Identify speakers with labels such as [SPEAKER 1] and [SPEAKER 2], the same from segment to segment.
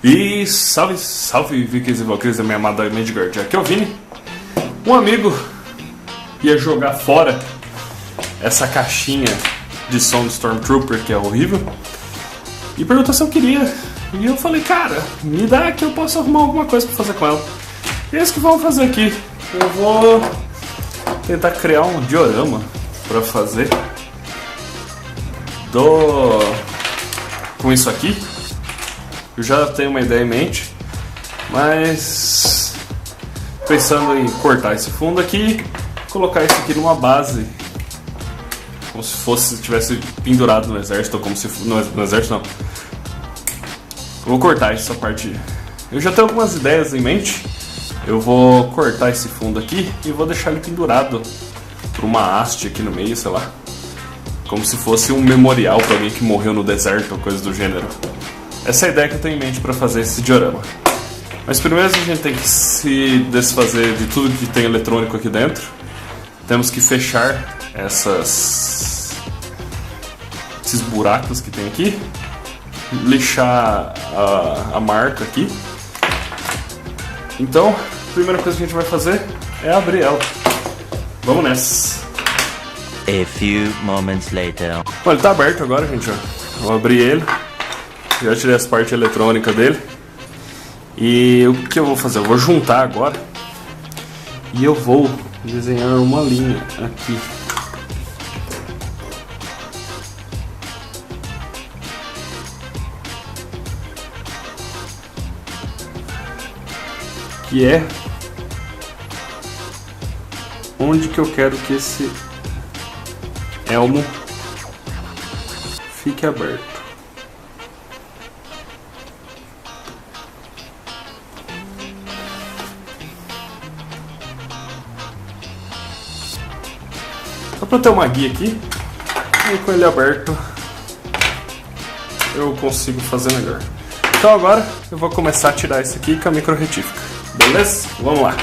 [SPEAKER 1] E salve, salve Vikings e Valkyries da minha amada Midgard. Aqui é o Vini. Um amigo ia jogar fora essa caixinha de som do Stormtrooper, que é horrível, e perguntou se eu queria. E eu falei, cara, me dá que eu posso arrumar alguma coisa pra fazer com ela. E é isso que vamos fazer aqui. Eu vou tentar criar um diorama pra fazer com isso aqui. Eu já tenho uma ideia em mente, mas pensando em cortar esse fundo aqui, colocar isso aqui numa base, como se fosse tivesse pendurado no exército, ou como se no exército não. Eu vou cortar essa parte. Eu já tenho algumas ideias em mente. Eu vou cortar esse fundo aqui e vou deixar ele pendurado por uma haste aqui no meio, sei lá, como se fosse um memorial para alguém que morreu no deserto ou coisa do gênero. Essa é a ideia que eu tenho em mente para fazer esse diorama. Mas primeiro a gente tem que se desfazer de tudo que tem eletrônico aqui dentro. Temos que fechar esses buracos que tem aqui. Lixar a marca aqui. Então, a primeira coisa que a gente vai fazer é abrir ela. Vamos nessa.
[SPEAKER 2] A few moments later.
[SPEAKER 1] Bom, ele tá aberto agora, gente. Vou abrir ele. Já tirei as partes eletrônicas dele. E o que eu vou fazer? Eu vou juntar agora. E eu vou desenhar uma linha aqui. Que é onde que eu quero que esse elmo fique aberto. Só para ter uma guia aqui, e com ele aberto eu consigo fazer melhor. Então agora eu vou começar a tirar isso aqui com a micro retífica. Beleza? Vamos lá.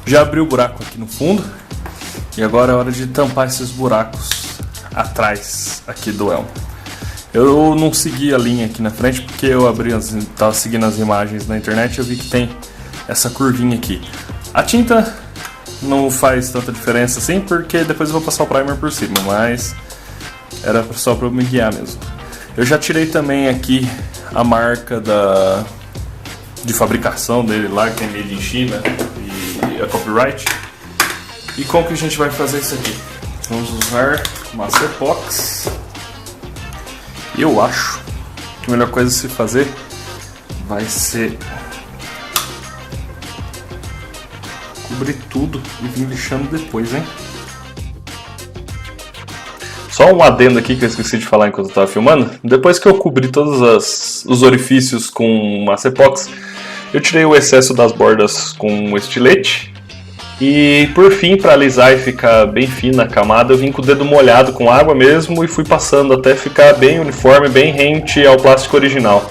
[SPEAKER 1] Já abri o buraco aqui no fundo. E agora é hora de tampar esses buracos atrás aqui do elmo. Eu não segui a linha aqui na frente porque eu tava seguindo as imagens na internet e eu vi que tem essa curvinha aqui. A tinta não faz tanta diferença assim, porque depois eu vou passar o primer por cima, mas era só para eu me guiar mesmo. Eu já tirei também aqui a marca de fabricação dele lá, que é made in China, e a copyright. E como que a gente vai fazer isso aqui? Vamos usar massa epox. Eu acho que a melhor coisa a se fazer vai ser cobrir tudo e vir lixando depois, hein? Só um adendo aqui que eu esqueci de falar enquanto eu estava filmando. Depois que eu cobri todos os orifícios com massa epox, eu tirei o excesso das bordas com um estilete. E por fim, para alisar e ficar bem fina a camada, eu vim com o dedo molhado com água mesmo e fui passando até ficar bem uniforme, bem rente ao plástico original.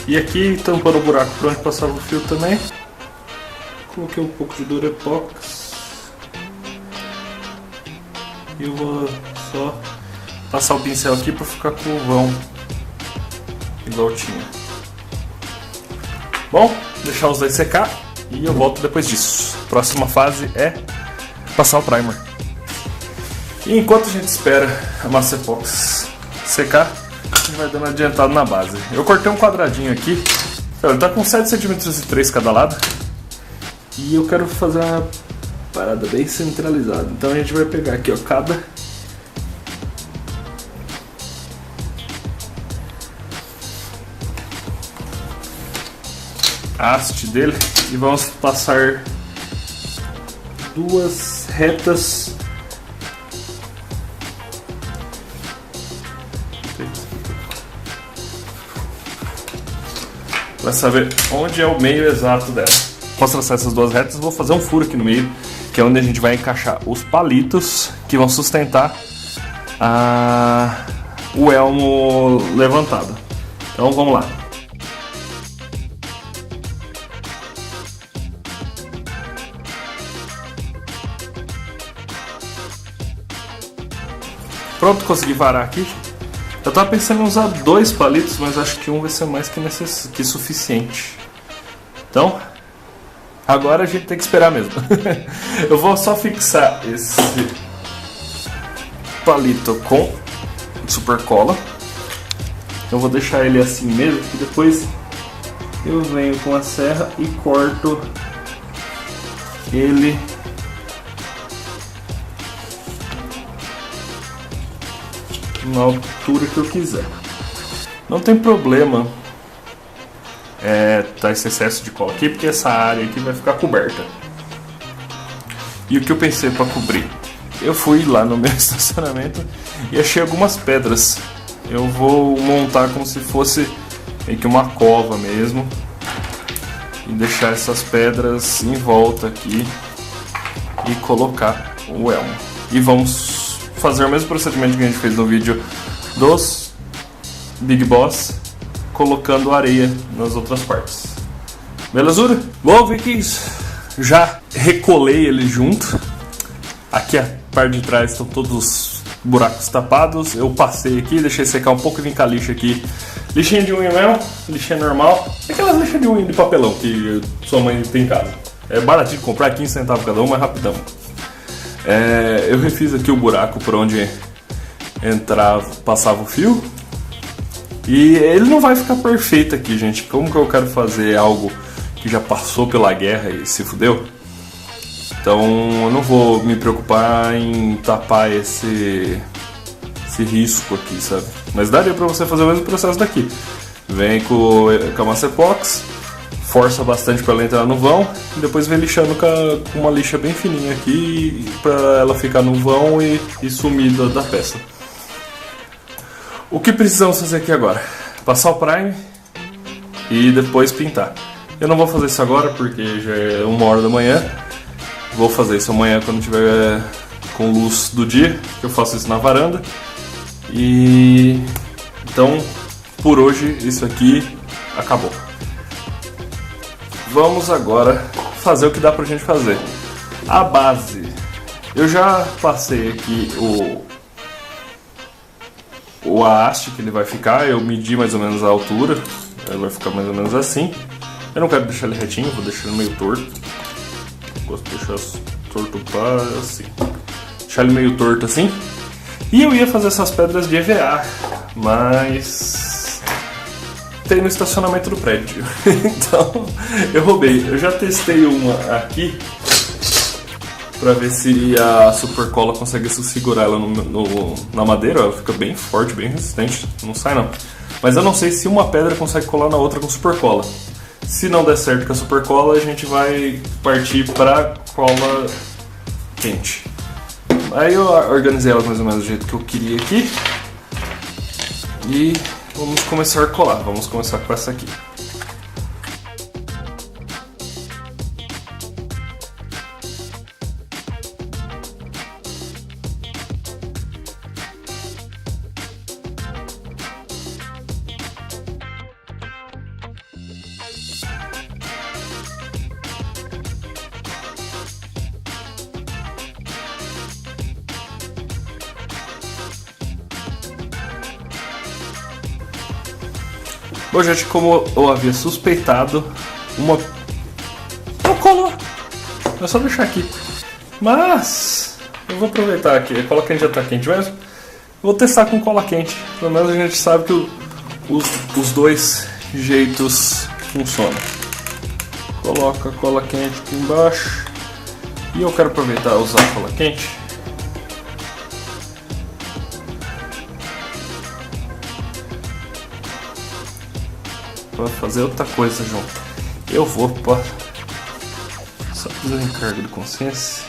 [SPEAKER 1] E aqui, tampando o buraco por onde passava o fio também, coloquei um pouco de Durepox. E eu vou só passar o pincel aqui para ficar com o vão igual tinha. Bom, deixar os dois secar e eu volto depois disso. Próxima fase é passar o primer. E enquanto a gente espera a massa epox secar, a gente vai dando adiantado na base. Eu cortei um quadradinho aqui, ele tá com 7,3 cm cada lado. E eu quero fazer uma parada bem centralizada. Então a gente vai pegar aqui, ó, cada haste dele e vamos passar duas retas para saber onde é o meio exato dela. Posso traçar essas duas retas, vou fazer um furo aqui no meio, que é onde a gente vai encaixar os palitos que vão sustentar o elmo levantado. Então vamos lá. Pronto, consegui varar aqui. Eu tava pensando em usar 2 palitos, mas acho que um vai ser mais que suficiente. Então, agora a gente tem que esperar mesmo. Eu vou só fixar esse palito com super cola. Eu vou deixar ele assim mesmo, que depois eu venho com a serra e corto ele na altura que eu quiser. Não tem problema tá esse excesso de cola aqui, porque essa área aqui vai ficar coberta. E o que eu pensei para cobrir? Eu fui lá no meu estacionamento e achei algumas pedras. Eu vou montar como se fosse meio que uma cova mesmo e deixar essas pedras em volta aqui e colocar o elmo. E vamos fazer o mesmo procedimento que a gente fez no vídeo dos Big Boss, colocando areia nas outras partes. Belezura? Bom, Vikings, já recolei ele junto. Aqui a parte de trás estão todos os buracos tapados. Eu passei aqui, deixei secar um pouco, vim com a lixa aqui. Lixinha de unha mesmo, lixinha normal. Aquelas lixas de unha de papelão que sua mãe tem em casa. É baratinho de comprar, 15 centavos cada uma, é rapidão. Eu refiz aqui o buraco por onde passava o fio. E ele não vai ficar perfeito aqui, gente. Como que eu quero fazer algo que já passou pela guerra e se fudeu? Então eu não vou me preocupar em tapar esse risco aqui, sabe? Mas daria pra você fazer o mesmo processo daqui. Vem com a massa epox, força bastante para ela entrar no vão e depois vem lixando com uma lixa bem fininha aqui para ela ficar no vão e sumir da peça. O que precisamos fazer aqui agora? Passar o prime e depois pintar. Eu não vou fazer isso agora porque já é 1h da manhã. Vou fazer isso amanhã quando tiver com luz do dia, que eu faço isso na varanda. E então, por hoje, isso aqui acabou. Vamos agora fazer o que dá pra gente fazer. A base. Eu já passei aqui o haste que ele vai ficar. Eu medi mais ou menos a altura. Ele vai ficar mais ou menos assim. Eu não quero deixar ele retinho, vou deixar ele meio torto. Gosto de deixar torto para assim. Deixar ele meio torto assim. E eu ia fazer essas pedras de EVA, mas tem no estacionamento do prédio. Então eu roubei. Eu já testei uma aqui pra ver se a super cola consegue segurar ela na madeira. Ela fica bem forte, bem resistente, não sai não. Mas eu não sei se uma pedra consegue colar na outra com super cola. Se não der certo com a super cola, a gente vai partir para cola quente. Aí eu organizei ela mais ou menos do jeito que eu queria aqui. E vamos começar a colar. Vamos começar com essa aqui. Bom, gente, como eu havia suspeitado, não colou. É só deixar aqui. Mas eu vou aproveitar aqui. A cola quente já está quente mesmo. Vou testar com cola quente. Pelo menos a gente sabe que os dois jeitos funcionam. Coloca a cola quente aqui embaixo. E eu quero aproveitar e usar a cola quente. Para fazer outra coisa junto. Eu vou só fazer um encargo de consciência.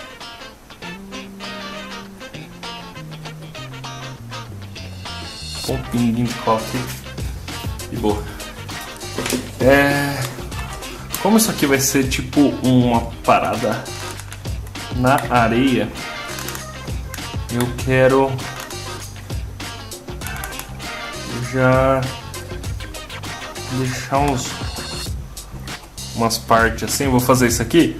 [SPEAKER 1] Com um pinguinho de cola aqui. E boa. Como isso aqui vai ser tipo uma parada na areia, eu quero já deixar umas partes assim. Eu vou fazer isso aqui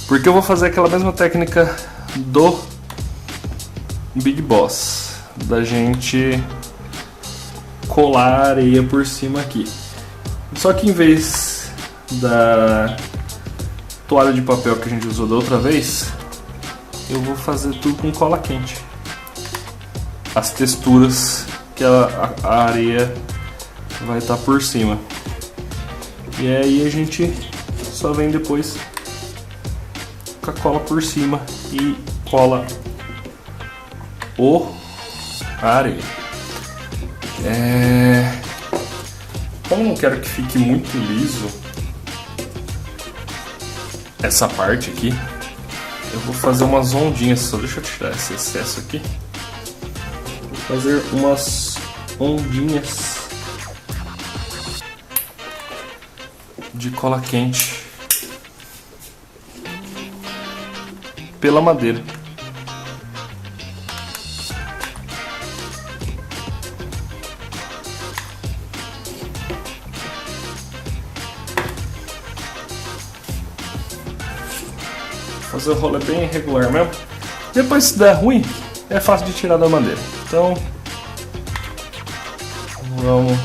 [SPEAKER 1] porque eu vou fazer aquela mesma técnica do Big Boss, da gente colar a areia por cima aqui. Só que em vez da toalha de papel que a gente usou da outra vez, eu vou fazer tudo com cola quente. As texturas que a areia vai estar por cima. E aí a gente só vem depois com a cola por cima e cola a areia. Como eu não quero que fique muito liso essa parte aqui, eu vou fazer umas ondinhas. Só deixa eu tirar esse excesso aqui. Vou fazer umas ondinhas de cola quente pela madeira. Fazer o rolê bem irregular mesmo. Depois, se der ruim, é fácil de tirar da madeira. Então, vamos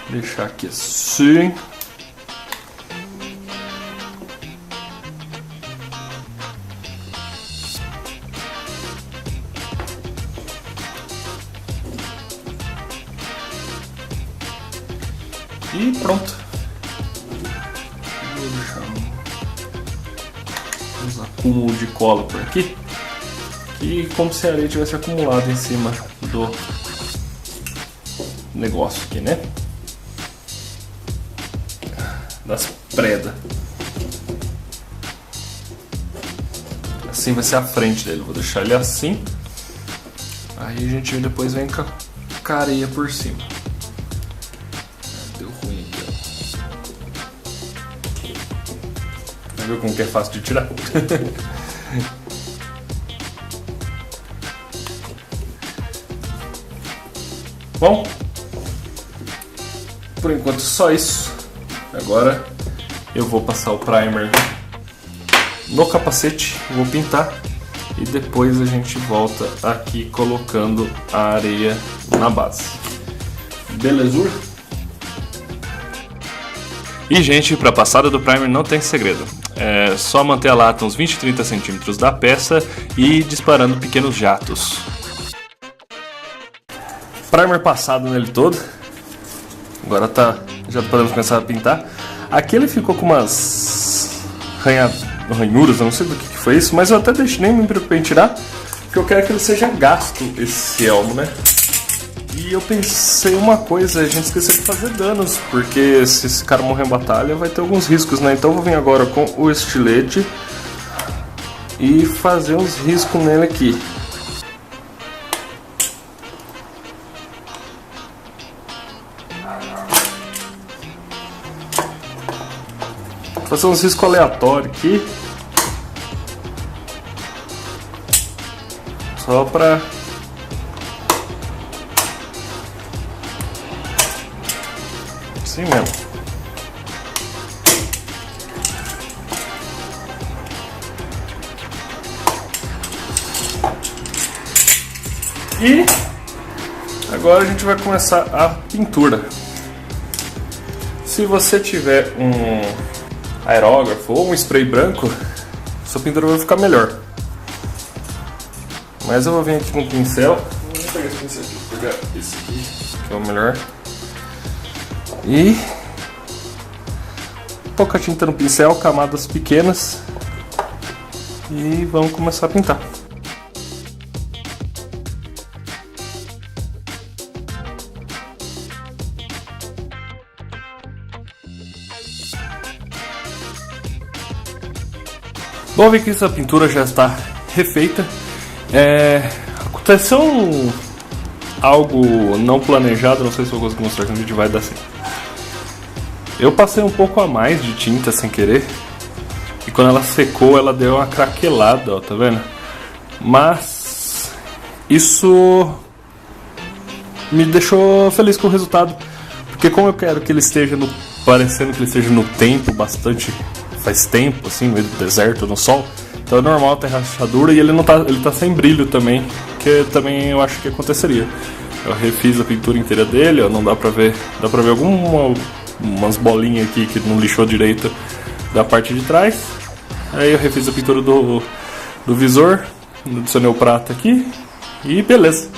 [SPEAKER 1] deixar aqui assim. E pronto. Vou deixar uns acúmulos de cola por aqui, que como se a areia tivesse acumulado em cima do negócio aqui, né? Das predas. Assim vai ser a frente dele. Vou deixar ele assim. Aí a gente depois vem com a areia por cima. Deu ruim aqui, ó. Viu como que é fácil de tirar? Bom, por enquanto só isso. Agora eu vou passar o primer no capacete, vou pintar e depois a gente volta aqui colocando a areia na base. Beleza? E gente, para a passada do primer não tem segredo. É só manter a lata uns 20 a 30 centímetros da peça e ir disparando pequenos jatos. Primer passado nele todo. Agora já podemos começar a pintar. Aqui ele ficou com umas ranhuras, eu não sei do que foi isso, mas eu até nem me preocupei em tirar, porque eu quero que ele seja gasto, esse elmo, né? E eu pensei uma coisa, a gente esqueceu de fazer danos, porque se esse cara morrer em batalha vai ter alguns riscos, né? Então eu vou vir agora com o estilete e fazer uns riscos nele aqui. Vou fazer uns riscos aleatórios aqui. Só pra... assim mesmo. E agora a gente vai começar a pintura. Se você tiver um aerógrafo ou um spray branco, sua pintura vai ficar melhor. Mas eu vou vir aqui com o pincel. Vou pegar esse pincel aqui, vou pegar esse aqui, que é o melhor. E pouca tinta no pincel, camadas pequenas. E vamos começar a pintar. Bom, ver que essa pintura já está refeita. Aconteceu algo não planejado, não sei se eu vou conseguir mostrar que no vídeo vai dar assim. Eu passei um pouco a mais de tinta sem querer, e quando ela secou ela deu uma craquelada, ó, tá vendo? Mas isso me deixou feliz com o resultado. Porque como eu quero que ele esteja parecendo que ele esteja no tempo bastante, faz tempo, assim, no meio do deserto, no sol. Então é normal ter rachadura e ele tá sem brilho também, que também eu acho que aconteceria. Eu refiz a pintura inteira dele, ó, não dá pra ver umas bolinhas aqui que não lixou direito da parte de trás. Aí eu refiz a pintura do visor, adicionei o prata aqui e beleza.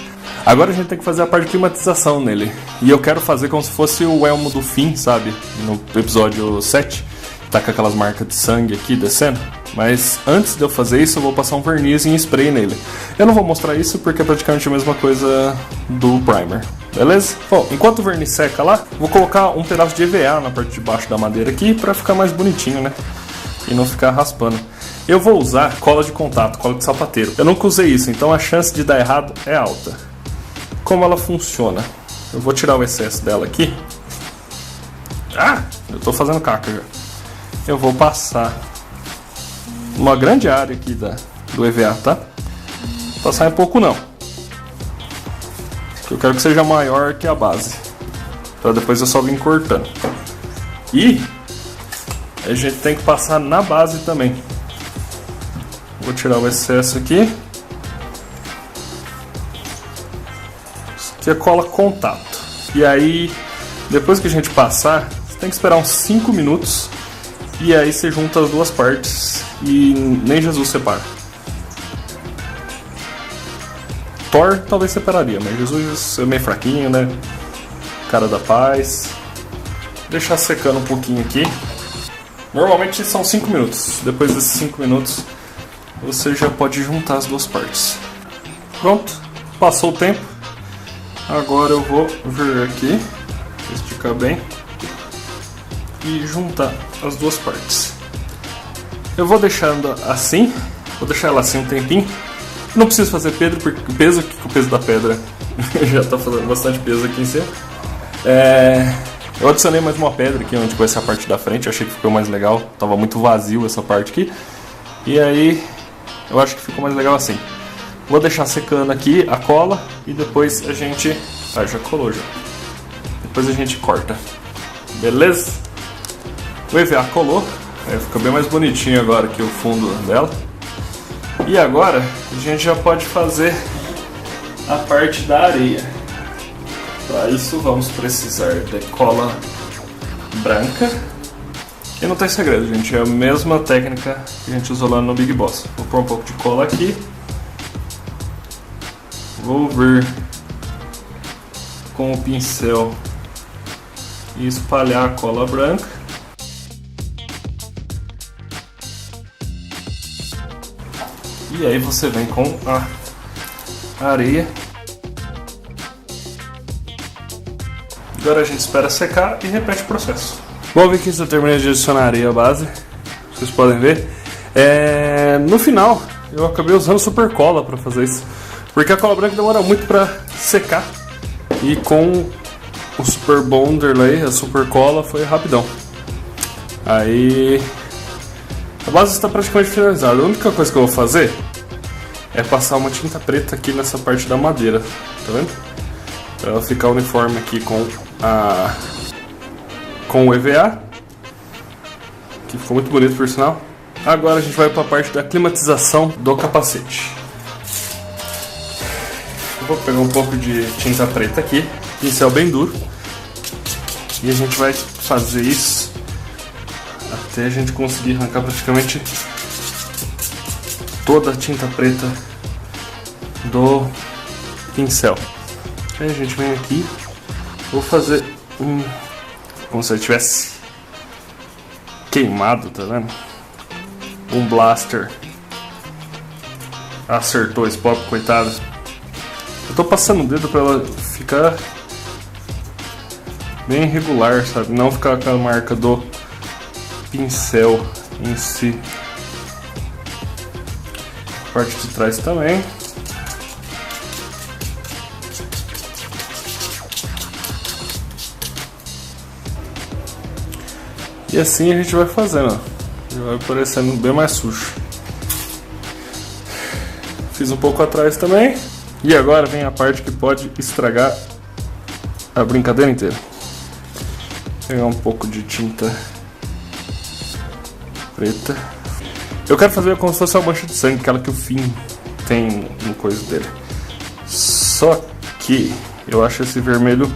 [SPEAKER 1] Agora a gente tem que fazer a parte de climatização nele. E eu quero fazer como se fosse o elmo do fim, sabe? No episódio 7, tá com aquelas marcas de sangue aqui descendo. Mas antes de eu fazer isso, eu vou passar um verniz em spray nele. Eu não vou mostrar isso porque é praticamente a mesma coisa do primer. Beleza? Bom, enquanto o verniz seca lá, vou colocar um pedaço de EVA na parte de baixo da madeira aqui pra ficar mais bonitinho, né? E não ficar raspando. Eu vou usar cola de contato, cola de sapateiro. Eu nunca usei isso, então a chance de dar errado é alta. Como ela funciona? Eu vou tirar o excesso dela aqui. Ah! Eu tô fazendo caca já. Eu vou passar uma grande área aqui do EVA, tá? Não passar em pouco não. Eu quero que seja maior que a base. Pra depois eu só vir cortando. E a gente tem que passar na base também. Vou tirar o excesso aqui. Isso aqui é cola contato. E aí, depois que a gente passar, você tem que esperar uns 5 minutos. E aí você junta as duas partes e nem Jesus separa. Thor talvez separaria, mas Jesus é meio fraquinho, né? Cara da paz. Deixar secando um pouquinho aqui. Normalmente são 5 minutos. Depois desses 5 minutos você já pode juntar as duas partes. Pronto, passou o tempo. Agora eu vou vir aqui, esticar bem e juntar as duas partes. Eu vou deixando assim, vou deixar ela assim um tempinho. Não preciso fazer peso, porque o peso da pedra já está fazendo bastante peso aqui em cima. Eu adicionei mais uma pedra aqui onde vai ser a parte da frente, achei que ficou mais legal. Tava muito vazio essa parte aqui. E aí eu acho que ficou mais legal assim. Vou deixar secando aqui a cola e depois a gente... Ah, já colou já. Depois a gente corta. Beleza? O EVA colou. Fica bem mais bonitinho agora aqui o fundo dela. E agora a gente já pode fazer a parte da areia. Para isso vamos precisar de cola branca. E não tem segredo, gente. É a mesma técnica que a gente usou lá no Big Boss. Vou pôr um pouco de cola aqui. Vou vir com o pincel e espalhar a cola branca. E aí você vem com a areia. Agora a gente espera secar e repete o processo. Bom, ver que eu terminei de adicionar a areia base. Vocês podem ver. No final eu acabei usando super cola para fazer isso. Porque a cola branca demora muito para secar. E com o super bonder lá, a super cola, foi rapidão. Aí a base está praticamente finalizada. A única coisa que eu vou fazer é passar uma tinta preta aqui nessa parte da madeira. Tá vendo? Para ela ficar uniforme aqui com o EVA. Que ficou muito bonito por sinal. Agora a gente vai para a parte da climatização do capacete. Eu vou pegar um pouco de tinta preta aqui, pincel bem duro, e a gente vai fazer isso até a gente conseguir arrancar praticamente toda a tinta preta do pincel. Aí a gente vem aqui, vou fazer como se ele tivesse queimado, tá vendo? Um blaster acertou esse pop, coitado. Eu tô passando o dedo pra ela ficar bem regular, sabe? Não ficar com a marca do pincel em si. Parte de trás também. E assim a gente vai fazendo, ó. Já vai parecendo bem mais sujo. Fiz um pouco atrás também. E agora vem a parte que pode estragar a brincadeira inteira. Pegar um pouco de tinta preta. Eu quero fazer como se fosse uma mancha de sangue, aquela que o Finn tem no coisa dele. Só que eu acho esse vermelho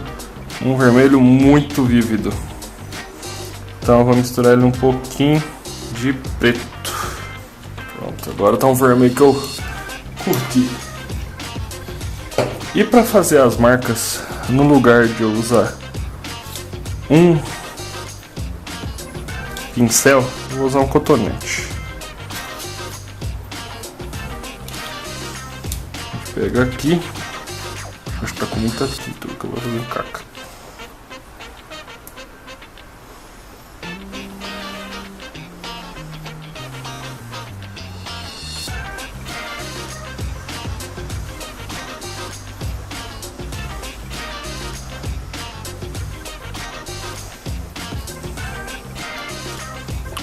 [SPEAKER 1] um vermelho muito vívido. Então eu vou misturar ele um pouquinho de preto. Pronto, agora tá um vermelho que eu curti. E para fazer as marcas, no lugar de eu usar um pincel, eu vou usar um cotonete. Vou pegar aqui. Acho que tá com muita tinta, que eu vou fazer caca.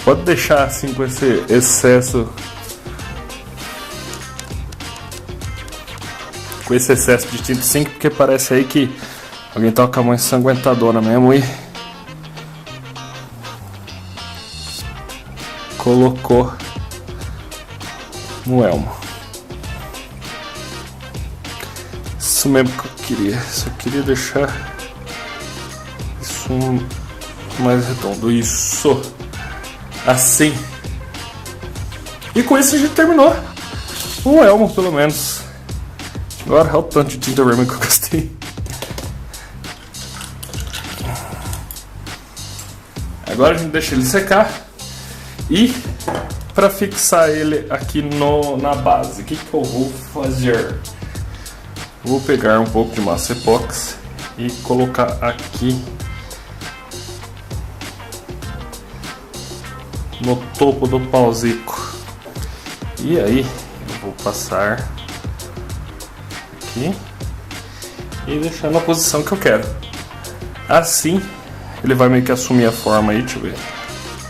[SPEAKER 1] Pode deixar assim com esse excesso. Com esse excesso de tinta sim, porque parece aí que alguém tá com a mão ensanguentadora mesmo e colocou no elmo. Isso mesmo que eu queria. Só queria deixar isso mais redondo. Isso. Assim. E com isso a gente terminou o elmo, pelo menos. Agora olha o tanto de tinta vermelha que eu gastei. Agora a gente deixa ele secar. E para fixar ele aqui na base, o que eu vou fazer? Vou pegar um pouco de massa epóxi e colocar aqui no topo do pauzico. E aí eu vou passar aqui e deixar na posição que eu quero. Assim ele vai meio que assumir a forma aí, deixa eu ver.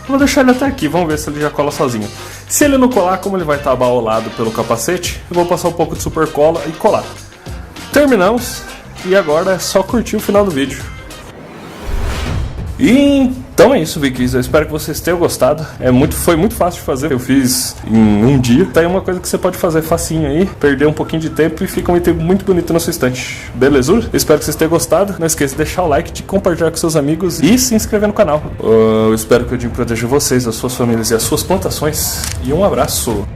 [SPEAKER 1] Vou deixar ele até aqui, vamos ver se ele já cola sozinho. Se ele não colar, como ele vai estar abaulado pelo capacete, eu vou passar um pouco de super cola e colar. Terminamos e agora é só curtir o final do vídeo. Então é isso, Vikings. Eu espero que vocês tenham gostado. Foi muito fácil de fazer. Eu fiz em um dia. Tá aí uma coisa que você pode fazer facinho aí, perder um pouquinho de tempo e fica um item muito bonito na sua estante. Beleza? Eu espero que vocês tenham gostado. Não esqueça de deixar o like, de compartilhar com seus amigos e se inscrever no canal. Eu espero que o Jim proteja vocês, as suas famílias e as suas plantações. E um abraço.